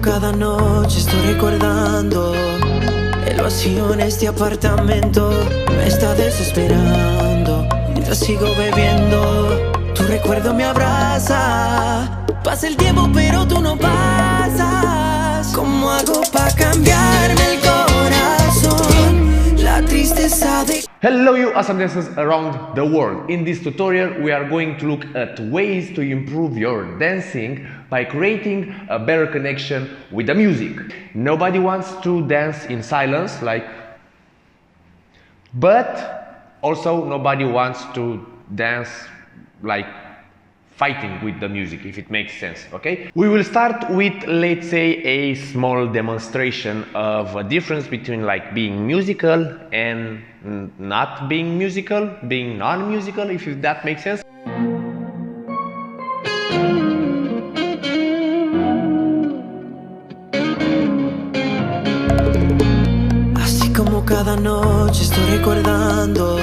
cada noche estoy recordando el vacío en este apartamento. Me está desesperando mientras sigo bebiendo. Tu recuerdo me abraza. Pasa el tiempo pero tú no pasas. ¿Cómo hago para cambiarme el corazón? La tristeza de... Hello you awesome dancers around the world. In this tutorial we are going to look at ways to improve your dancing by creating a better connection with the music. Nobody wants to dance in silence, but also nobody wants to dance like fighting with the music, if it makes sense, okay? We will start with, let's say, a small demonstration of a difference between like being musical and not being musical, being non-musical, if that makes sense. Así como cada noche estoy recordando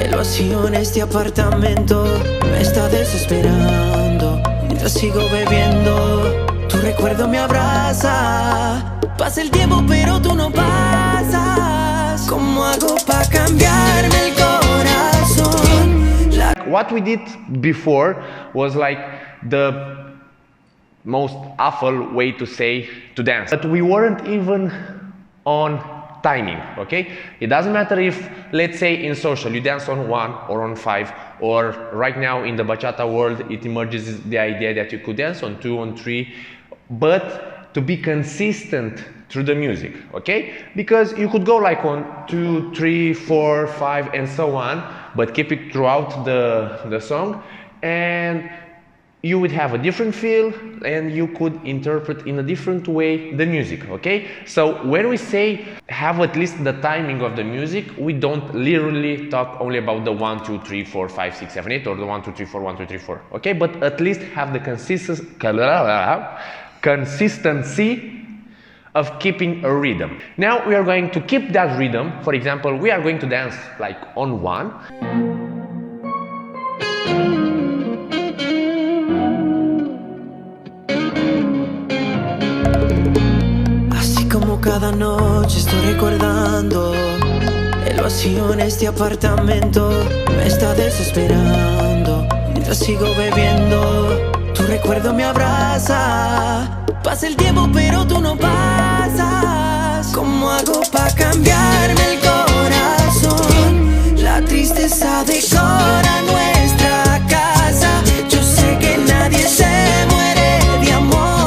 el vacío en este apartamento. Me está desesperando mientras sigo bebiendo. Tu recuerdo me abraza. Pasa el tiempo pero tú no pasas. ¿Cómo hago para cambiarme el corazón? What we did before was like the most awful way to say to dance, but we weren't even on timing, okay? It doesn't matter if, let's say, in social you dance on 1 or on 5, or right now in the bachata world it emerges the idea that you could dance on 2, on 3, but to be consistent through the music, okay? Because you could go like on 2, 3, 4, 5 and so on, but keep it throughout the song, and you would have a different feel and you could interpret in a different way the music, okay? So when we say have at least the timing of the music, we don't literally talk only about the 1, 2, 3, 4, 5, 6, 7, 8 or the 1, 2, 3, 4, 1, 2, 3, 4, okay? But at least have the consistency of keeping a rhythm. Now we are going to keep that rhythm. For example, we are going to dance like on 1. Cada noche estoy recordando el vacío en este apartamento. Me está desesperando mientras sigo bebiendo. Tu recuerdo me abraza. Pasa el tiempo pero tú no pasas. ¿Cómo hago para cambiarme el corazón? La tristeza decora nuestra casa. Yo sé que nadie se muere de amor.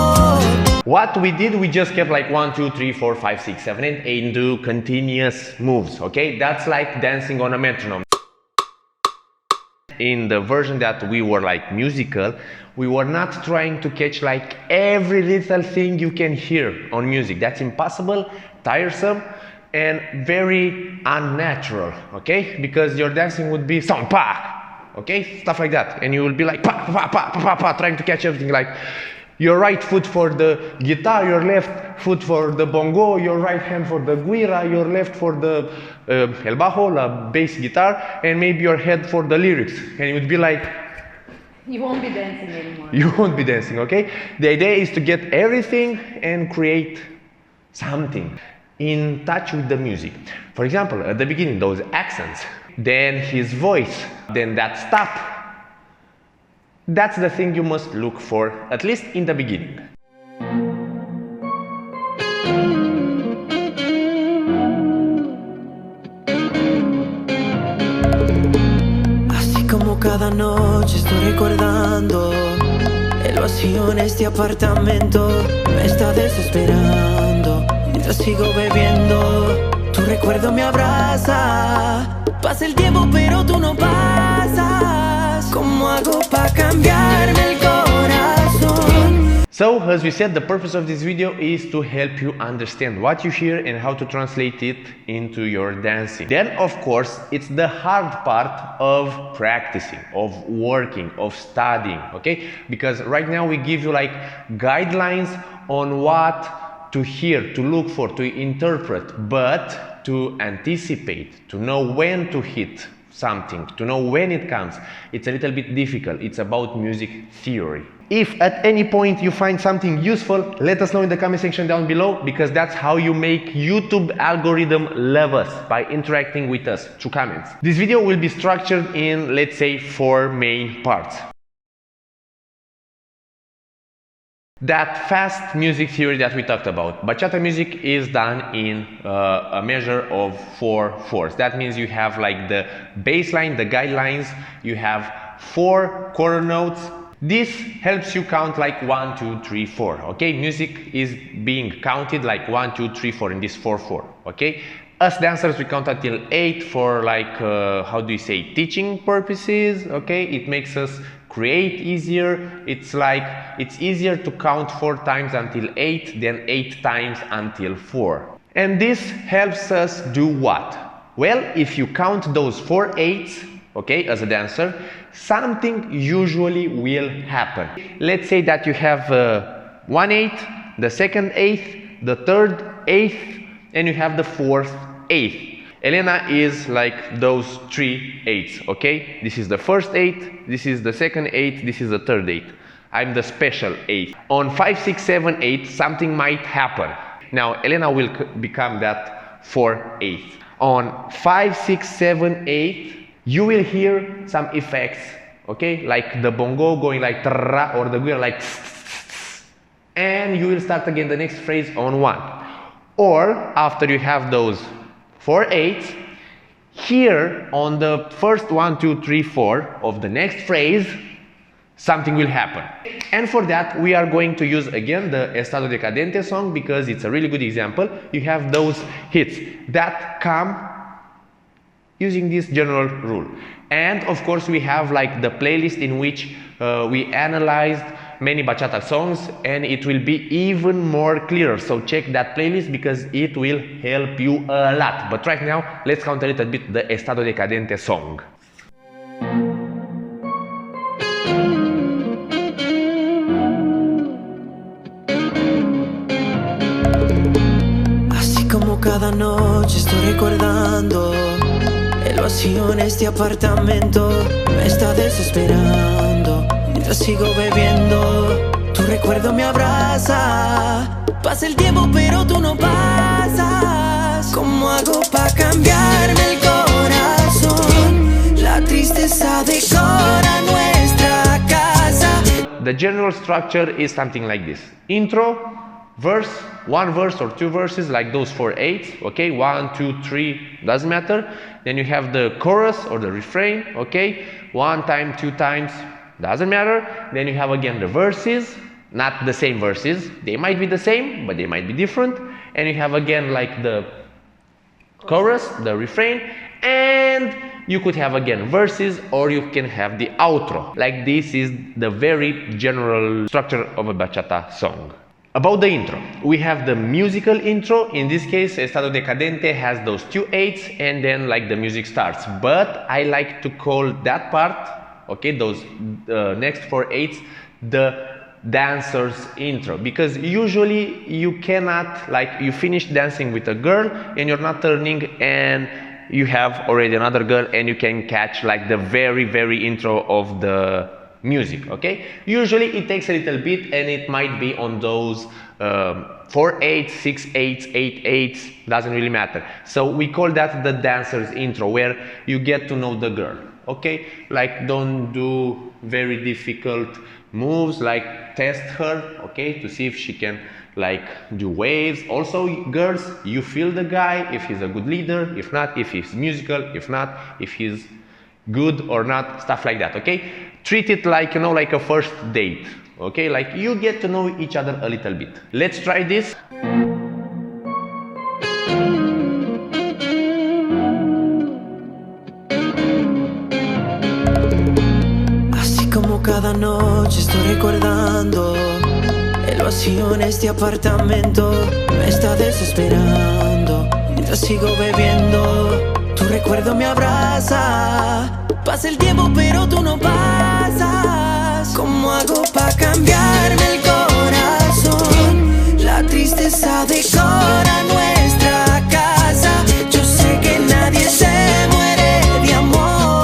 What we did, we just kept like 1, 2, 3, 4, 5, 6, 7, 8 and do continuous moves, okay? That's like dancing on a metronome. In the version that we were like musical, we were not trying to catch like every little thing you can hear on music. That's impossible, tiresome, and very unnatural, okay? Because your dancing would be some pa, okay? Stuff like that. And you will be like pa, pa, pa, pa, pa, pa, trying to catch everything, like your right foot for the guitar, your left foot for the bongo, your right hand for the guira, your left for the el bajo, la bass guitar, and maybe your head for the lyrics. And it would be like... You won't be dancing anymore. You won't be dancing, okay? The idea is to get everything and create something in touch with the music. For example, at the beginning, those accents, then his voice, then that stop. That's the thing you must look for, at least in the beginning. Así como cada noche estoy recordando el vacío en este apartamento. Me está desesperando mientras sigo bebiendo. Tu recuerdo me abraza. Pasa el tiempo pero tú no pasas. ¿Cómo hago para cambiarme el corazón? So, as we said, the purpose of this video is to help you understand what you hear and how to translate it into your dancing. Then, of course, it's the hard part of practicing, of working, of studying, okay? Because right now we give you like guidelines on what to hear, to look for, to interpret, but to anticipate, to know when to hit something, to know when it comes, it's a little bit difficult. It's about music theory. If at any point you find something useful, let us know in the comment section down below, because that's how you make YouTube algorithm love us, by interacting with us through comments. This video will be structured in, let's say, 4 main parts. That fast music theory that we talked about. Bachata music is done in a measure of 4/4. That means you have like the baseline, the guidelines, you have 4 quarter notes. This helps you count like 1, 2, 3, 4. Okay, music is being counted like 1, 2, 3, 4 in this 4/4. Okay, us dancers, we count until 8 for like how do you say, teaching purposes. Okay, it makes us create easier. It's like it's easier to count 4 times until 8 than 8 times until 4. And this helps us do what? Well, if you count those 4 8s, okay, as a dancer, something usually will happen. Let's say that you have 1 8, the second 8th, the third 8th, and you have the 4th 8th. Elena is like those 3 8s, okay? This is the first 8, this is the second 8, this is the third 8. I'm the special 8. On 5, 6, 7, 8, something might happen. Now, Elena will become that 4 8. On 5, 6, 7, 8, you will hear some effects, okay? Like the bongo going like tra, or the guitar like tss, and you will start again the next phrase on 1. Or after you have those 4 8s, here on the first 1, 2, 3, 4 of the next phrase, something will happen. And for that, we are going to use again the estado decadente song, because it's a really good example. You have those hits that come using this general rule. And of course, we have like the playlist in which we analyzed many bachata songs, and it will be even more clear. So check that playlist, because it will help you a lot. But right now, let's count a little bit the estado decadente song. Así como cada noche estoy recordando el vacío en este apartamento, me está desesperando. Mientras sigo bebiendo, tu recuerdo me abraza. Pasa el tiempo pero tú no pasas. ¿Cómo hago para cambiarme el corazón? La tristeza decora nuestra casa. The general structure is something like this. Intro, verse, 1 verse or 2 verses, like those 4 8s, okay? 1, 2, 3, doesn't matter. Then you have the chorus or the refrain, okay? 1 time, 2 times, doesn't matter. Then you have again the verses, not the same verses. They might be the same, but they might be different. And you have again like the chorus, the refrain, and you could have again verses, or you can have the outro. Like this is the very general structure of a bachata song. About the intro, we have the musical intro. In this case, estado decadente has those 2 8s, and then like the music starts. But I like to call that part, okay, those next 4 8s, the dancer's intro, because usually you cannot, like, you finish dancing with a girl and you're not turning and you have already another girl and you can catch like the very intro of the music, okay? Usually it takes a little bit, and it might be on those 4 8, 6 8, 8 8, doesn't really matter. So we call that the dancer's intro, where you get to know the girl, okay? Like, don't do very difficult moves, like test her, okay, to see if she can like do waves. Also, girls, you feel the guy, if he's a good leader, if not, if he's musical, if not, if he's good or not, stuff like that, okay? Treat it like, you know, like a first date, okay? Like, you get to know each other a little bit. Let's try this. Así como cada noche estoy recordando el vacío en este apartamento, me está desesperando. Mientras sigo bebiendo, tu recuerdo me abraza. Pasa el tiempo pero tú no pasas. ¿Cómo hago para cambiarme el corazón? La tristeza decora nuestra casa. Yo sé que nadie se muere de amor.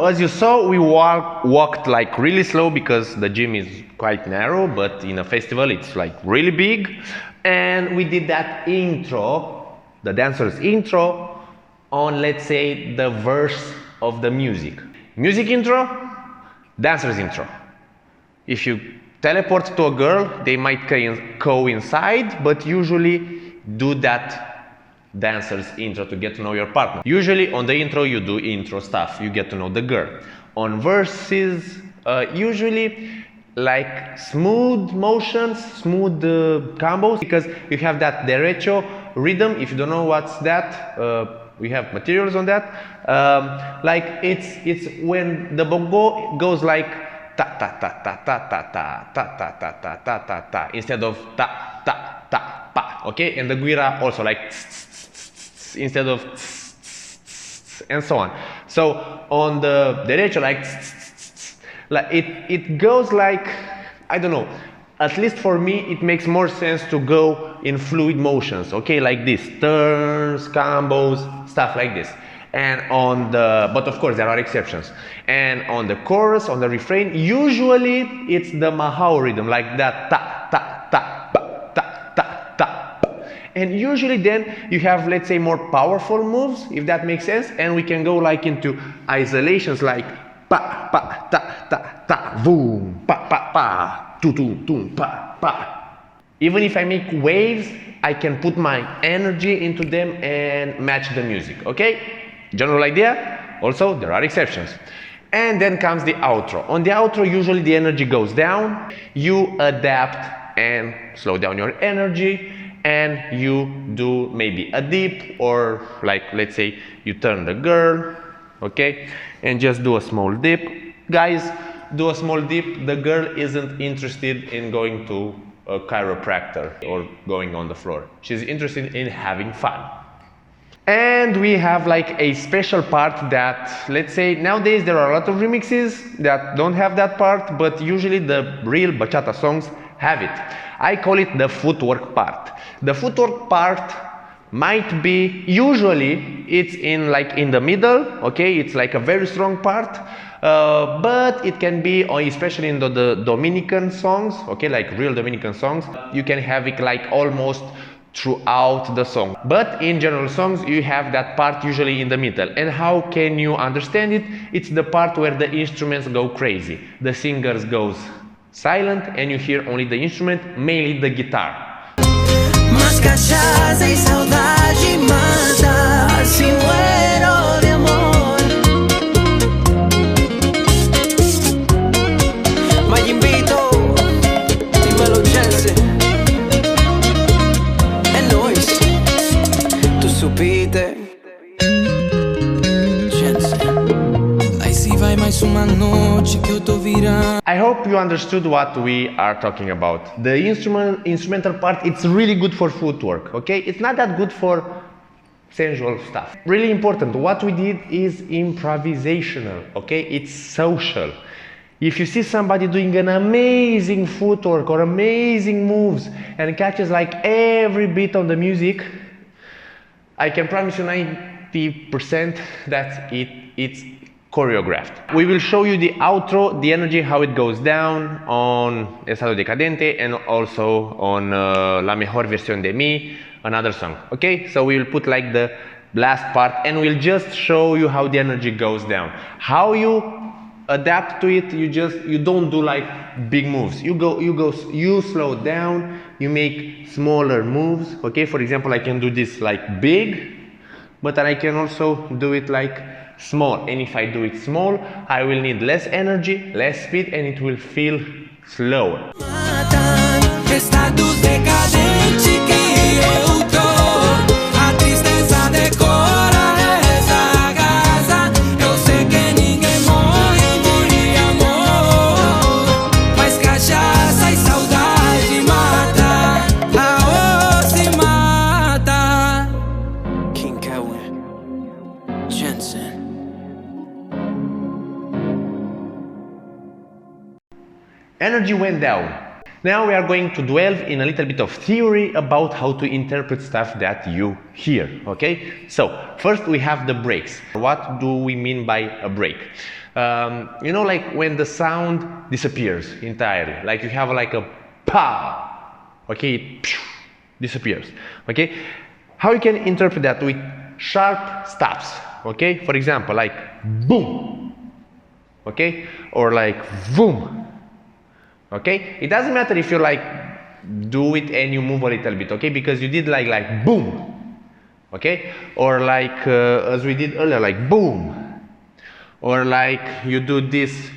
as you saw, we walked like really slow because the gym is quite narrow, but in a festival it's like really big. And we did that intro, the dancer's intro, on, let's say, the verse of the music. Music intro, dancer's intro. If you teleport to a girl, they might coincide, but usually do that dancer's intro to get to know your partner. Usually on the intro you do intro stuff, you get to know the girl. On verses, usually like smooth motions, smooth combos, because you have that derecho rhythm. If you don't know what's that, we have materials on that. Like it's when the bongo goes like ta ta ta ta ta ta ta ta ta ta ta ta ta ta instead of ta ta ta pa. Okay, and the guira also like instead of and so on. So on the derecho, like it goes like, I don't know, at least for me it makes more sense to go in fluid motions, okay, like this, turns, combos, stuff like this. And on the, but of course there are exceptions. And on the chorus, on the refrain, usually it's the mahau rhythm, like that ta ta ta pa, ta ta ta pa. And usually then you have, let's say, more powerful moves, if that makes sense, and we can go like into isolations like pa pa ta ta ta boom pa pa pa tu tu tu pa pa. Even if I make waves, I can put my energy into them and match the music, okay? General idea. Also, there are exceptions. And then comes the outro. On the outro, usually the energy goes down. You adapt and slow down your energy, and you do maybe a dip, or like, let's say, you turn the girl, okay, and just do a small dip. Guys, do a small dip. The girl isn't interested in going to a chiropractor or going on the floor. She's interested in having fun. And we have like a special part that, let's say, nowadays there are a lot of remixes that don't have that part, but usually the real bachata songs have it. I call it the footwork part. The footwork part might be, usually it's in like in the middle, okay, it's like a very strong part, but it can be, or especially in the Dominican songs, okay, like real Dominican songs, you can have it like almost throughout the song. But in general songs you have that part usually in the middle. And how can you understand it? It's the part where the instruments go crazy. The singers goes silent and you hear only the instrument, mainly the guitar. Mas cachaça e saudade mata, se muero de amor. Ma gli invito, dímelo jensen. Supite I hope you understood what we are talking about. The instrumental part, it's really good for footwork, okay? It's not that good for sensual stuff. Really important, what we did is improvisational, okay? It's social. If you see somebody doing an amazing footwork or amazing moves and catches like every beat on the music, I can promise you 90% that it's choreographed. We will show you the outro, the energy, how it goes down on Estado Decadente and also on La Mejor Versión de Mí, another song. Okay, so we will put like the last part and we'll just show you how the energy goes down. How you adapt to it, you don't do like big moves. You slow down, you make smaller moves. Okay, for example, I can do this like big, but then I can also do it like small. And if I do it small, I will need less energy, less speed, and it will feel slower. Estados decadente que eu tô, a tristeza decora essa casa. Eu sei que ninguém morre por amor, mas cachaça e saudade mata, a se mata. Kewin, Jensen. Energy went down. Now we are going to delve in a little bit of theory about how to interpret stuff that you hear, okay? So, first we have the breaks. What do we mean by a break? You know, like when the sound disappears entirely, like you have like a pa, okay, it disappears, okay? How you can interpret that? With sharp stops, okay? For example, like boom, okay? Or like boom. Okay, it doesn't matter if you like do it and you move a little bit, okay, because you did like boom, okay, or like as we did earlier, like boom, or like you do this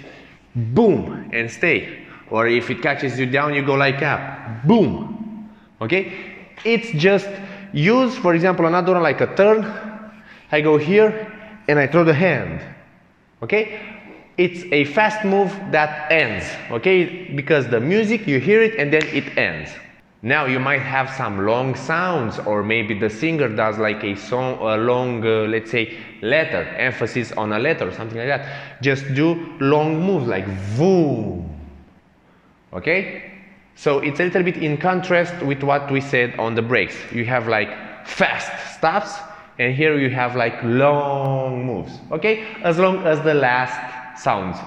boom and stay, or if it catches you down you go like up, boom, okay. It's just use, for example, another one like a turn. I go here and I throw the hand, okay. It's a fast move that ends, okay? Because the music, you hear it and then it ends. Now you might have some long sounds, or maybe the singer does like a song, a long, let's say, letter, emphasis on a letter or something like that. Just do long moves like boom, okay? So it's a little bit in contrast with what we said on the breaks. You have like fast stops, and here you have like long moves, okay? As long as the last sounds,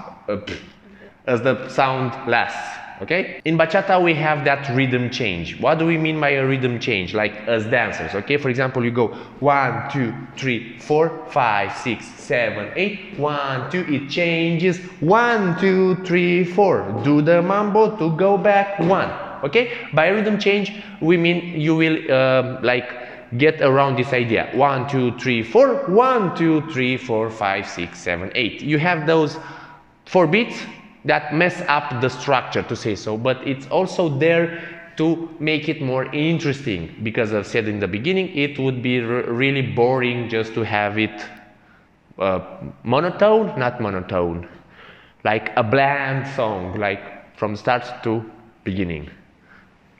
as the sound lasts, okay? In bachata we have that rhythm change. What do we mean by a rhythm change? Like as dancers, okay? For example, you go 1, 2, 3, 4, 5, 6, 7, 8, 1, 2, it changes 1, 2, 3, 4. Do the mambo to go back 1, okay? By rhythm change we mean you will like get around this idea. 1, 2, 3, 4, 1, 2, 3, 4, 5, 6, 7, 8. You have those 4 beats that mess up the structure, to say so, but it's also there to make it more interesting, because I've said in the beginning it would be really boring just to have it monotone, not monotone, like a bland song, like from start to beginning,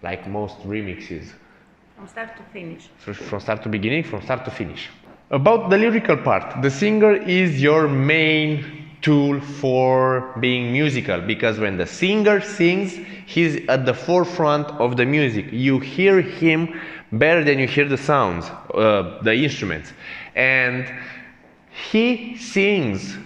like most remixes. From start to finish. From start to beginning, from start to finish. About the lyrical part, the singer is your main tool for being musical, because when the singer sings, he's at the forefront of the music. You hear him better than you hear the sounds, the instruments. And he sings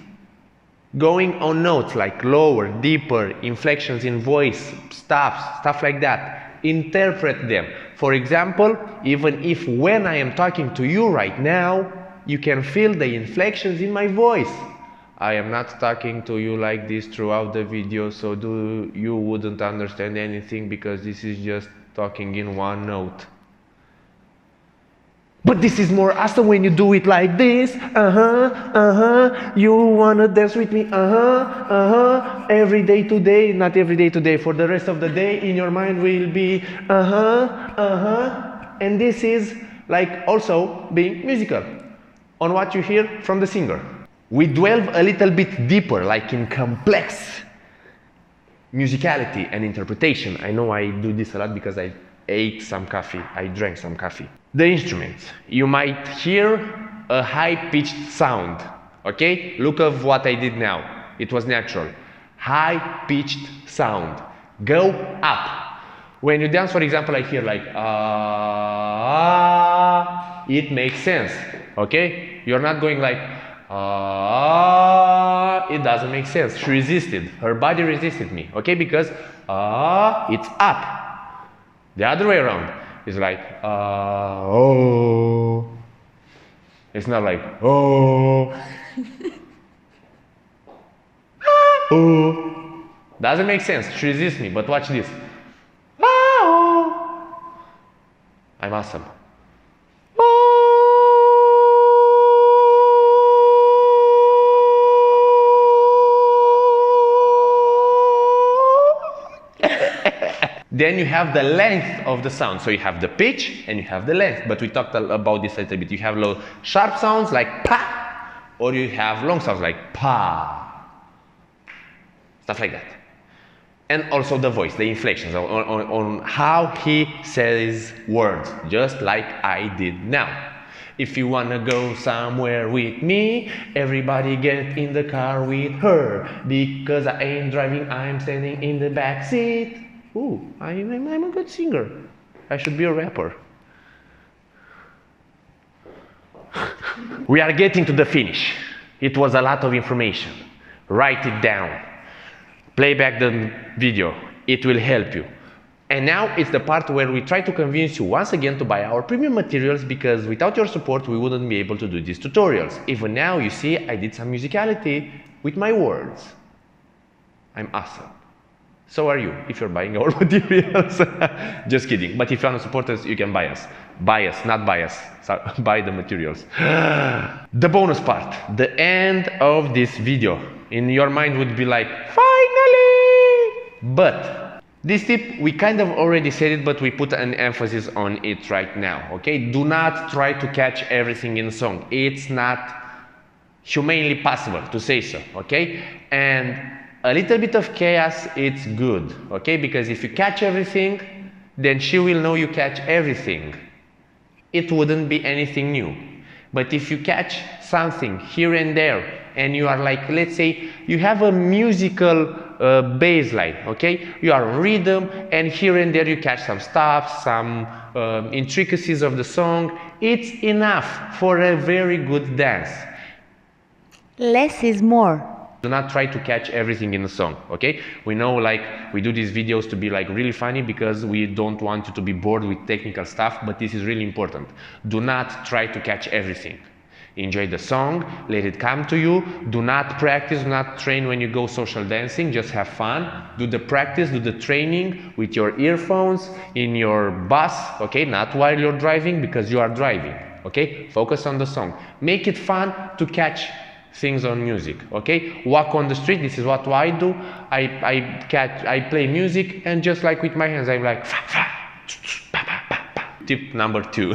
going on notes like lower, deeper, inflections in voice, stops, stuff like that. Interpret them. For example, even if when I am talking to you right now, you can feel the inflections in my voice. I am not talking to you like this throughout the video, so you wouldn't understand anything, because this is just talking in one note. But this is more awesome when you do it like this. You wanna dance with me? Every day today, not every day today, for the rest of the day in your mind will be And this is like also being musical on what you hear from the singer. We delve a little bit deeper, like in complex musicality and interpretation. I know I do this a lot because I ate some coffee, I drank some coffee. The instruments. You might hear a high-pitched sound, okay? Look at what I did now. It was natural. High-pitched sound. Go up. When you dance, for example, I hear like it makes sense, okay? You're not going like it doesn't make sense. She resisted. Her body resisted me, okay? Because it's up. The other way around is like oh. It's not like oh. Oh. Doesn't make sense. She resists me. But watch this. I'm awesome. Then you have the length of the sound. So you have the pitch and you have the length. But we talked about this a little bit. You have low sharp sounds like pa, or you have long sounds like pa. Stuff like that. And also the voice, the inflections on how he says words, just like I did now. If you wanna go somewhere with me, everybody get in the car with her. Because I ain't driving, I'm standing in the back seat. ooh, I'm a good singer. I should be a rapper. We are getting to the finish. It was a lot of information. Write it down. Play back the video. It will help you. And now it's the part where we try to convince you once again to buy our premium materials, because without your support we wouldn't be able to do these tutorials. Even now, you see, I did some musicality with my words. I'm awesome. So are you, if you're buying our materials. Just kidding. But if you want to support us, you can buy us. Buy us, not buy us. So, buy the materials. The bonus part, the end of this video. In your mind would be like, finally! But this tip, we kind of already said it, but we put an emphasis on it right now, okay? Do not try to catch everything in a song. It's not humanly possible to say so, okay? And a little bit of chaos, it's good, okay? Because if you catch everything, then she will know you catch everything. It wouldn't be anything new. But if you catch something here and there, and you are like, let's say, you have a musical bass line, okay? You are rhythm, and here and there you catch some stuff, some intricacies of the song. It's enough for a very good dance. Less is more. Do not try to catch everything in the song, okay? We know, like, we do these videos to be like really funny because we don't want you to be bored with technical stuff, but this is really important. Do not try to catch everything. Enjoy the song, let it come to you. Do not practice, do not train when you go social dancing, just have fun. Do the practice, do the training with your earphones, in your bus, okay? Not while you're driving, because you are driving, okay? Focus on the song. Make it fun to catch things on music, okay? Walk on the street, this is what I do. I play music, and just like with my hands, I'm like, Tip number 2.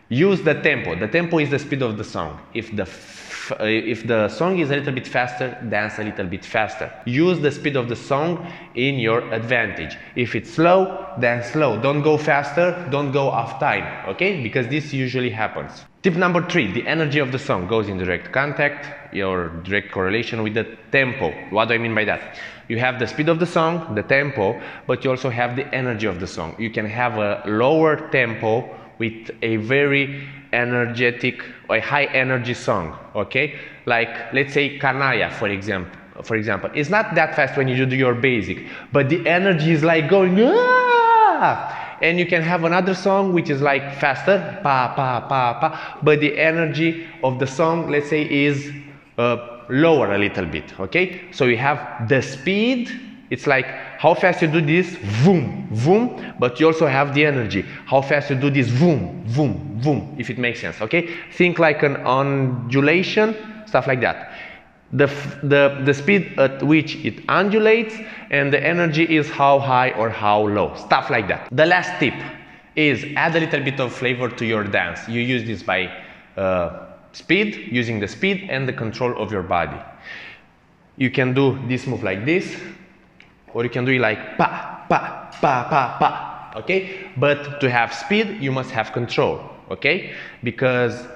Use the tempo. The tempo is the speed of the song. If the song is a little bit faster, dance a little bit faster. Use the speed of the song in your advantage. If it's slow, dance slow. Don't go faster, don't go off time, okay? Because this usually happens. Tip number 3, the energy of the song goes in direct contact, your direct correlation with the tempo. What do I mean by that? You have the speed of the song, the tempo, but you also have the energy of the song. You can have a lower tempo with a very energetic or high energy song, okay? Like, let's say Kanaya, for example. It's not that fast when you do your basic, but the energy is like going, ah! And you can have another song which is like faster, pa, pa, pa, pa, but the energy of the song, let's say, is lower a little bit, okay? So you have the speed, it's like how fast you do this, boom, boom, but you also have the energy. How fast you do this, boom, boom, boom, if it makes sense, okay? Think like an undulation, stuff like that. The speed at which it undulates, and the energy is how high or how low, stuff like that. The last tip is add a little bit of flavor to your dance. You use this by speed, using the speed and the control of your body. You can do this move like this, or you can do it like pa, pa, pa, pa, pa, okay? But to have speed, you must have control, okay? Because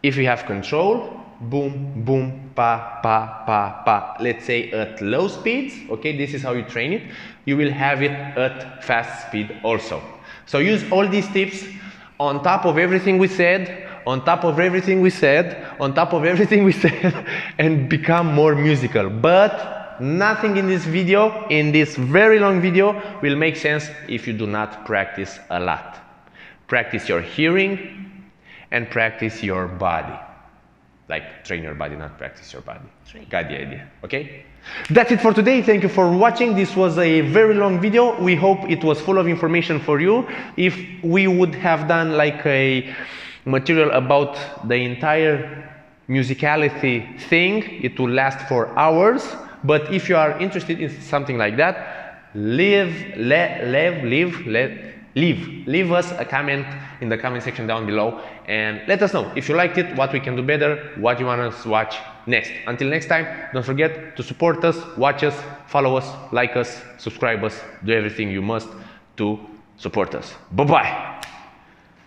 if you have control, boom, boom, pa, pa, pa, pa, let's say at low speeds, okay, this is how you train it, you will have it at fast speed also. So use all these tips on top of everything we said, on top of everything we said, on top of everything we said, and become more musical. But nothing in this video, in this very long video, will make sense if you do not practice a lot. Practice your hearing and practice your body. Like, train your body, not practice your body. Got the idea, okay? That's it for today. Thank you for watching. This was a very long video. We hope it was full of information for you. If we would have done like a material about the entire musicality thing, it will last for hours. But if you are interested in something like that, leave us a comment in the comment section down below, and let us know if you liked it, what we can do better, what you want us to watch next. Until next time, don't forget to support us, watch us, follow us, like us, subscribe us, do everything you must to support us. Bye bye.